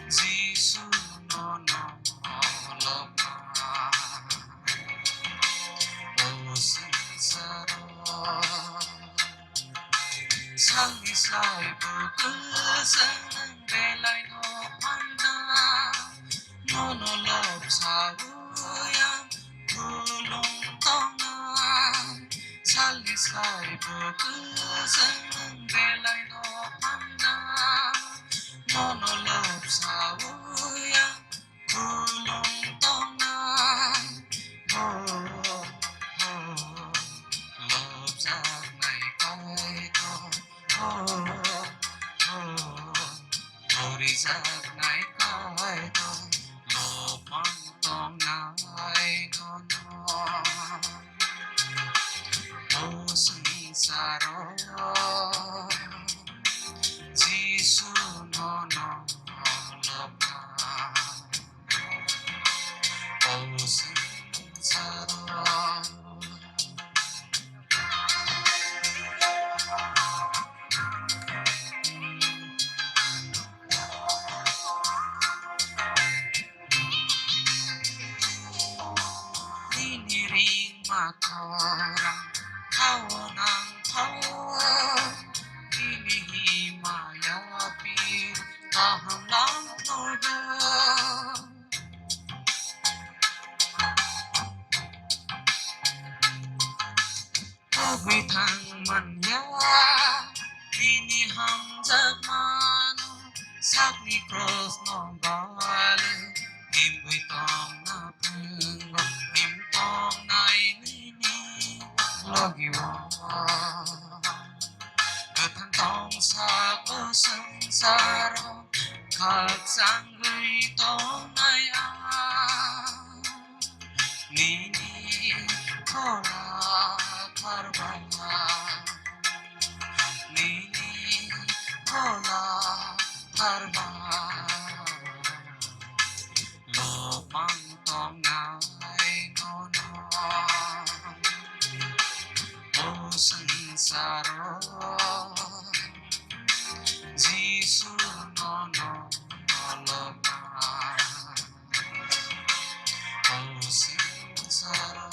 Giêsu nó Lobmang ô swncharo Sali sai bu cứ sang về lại nó panda nó lop sa uyam kulung tongnai Sali sai bu cứ sang về lại nó panda nó lop sa uyam kulung tongnai lop sa này coi con Ori ra này coi con Lobmang tongnai con ô swncharo Giêsu nó Lobmang ô swncharo Ring makarang kawanang tawa Ini maya bir taham lang noda Abi thang manya Ini ham jagman Sakni cross no bale Him bui tong na pung Him tong nai ni Logi wa Thang tong sa o swncharo Khak sang gui tong nai a Ni thola parvana Ni thola parvana Lobmang tongnai no ô swncharo Giêsu nó Lobmang ô swncharo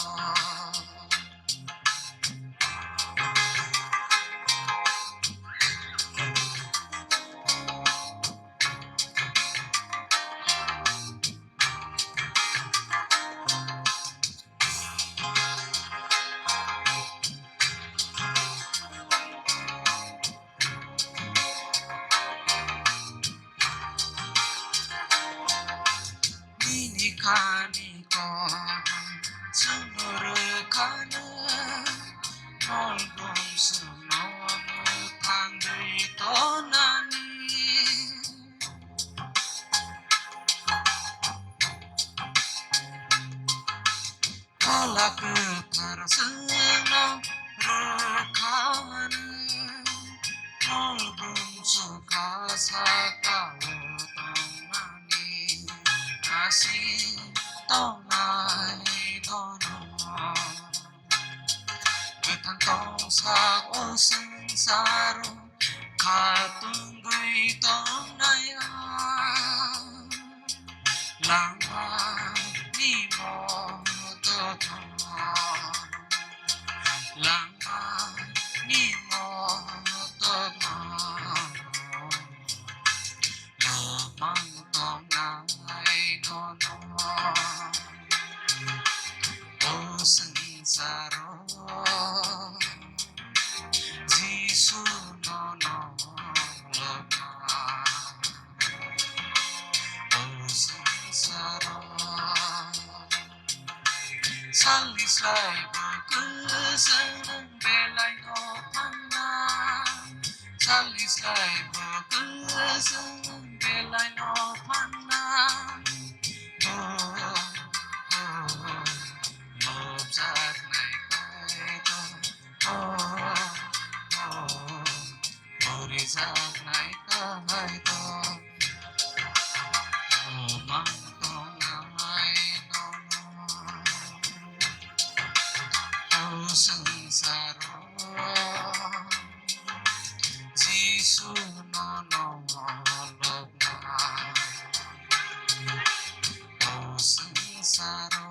Ni kani ko sunur kana Nol bom suno thang dui tonani Kala ku thar suno rukana Nol bom suka saka tonani Asi tongnai tono Thang tong sa o swncharo Khatung gui tongnai a Lama ni mo to Lama ni mo to Lobmang tongnai no ô swncharo Giêsu nó Lobmang ô swncharo Sali sai bu cứ sang về lại nó panda Sali sai bu cứ sang về lại nó panda Lop sa này coi con Ori ra này coi con Lobmang tongnai no ô swncharo Giêsu nó lobmang swncharo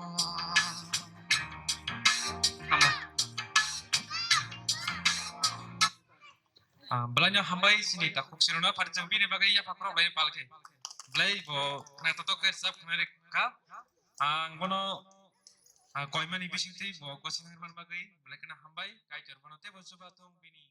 belanya hambai sini tak kok sirona pada jang bini bagai ya pakro belai palke belai bo na toto kersap mereka gono koimani bising ti bo ko sinarman bagai belai kena hambai kai jarbono te bo coba tong bini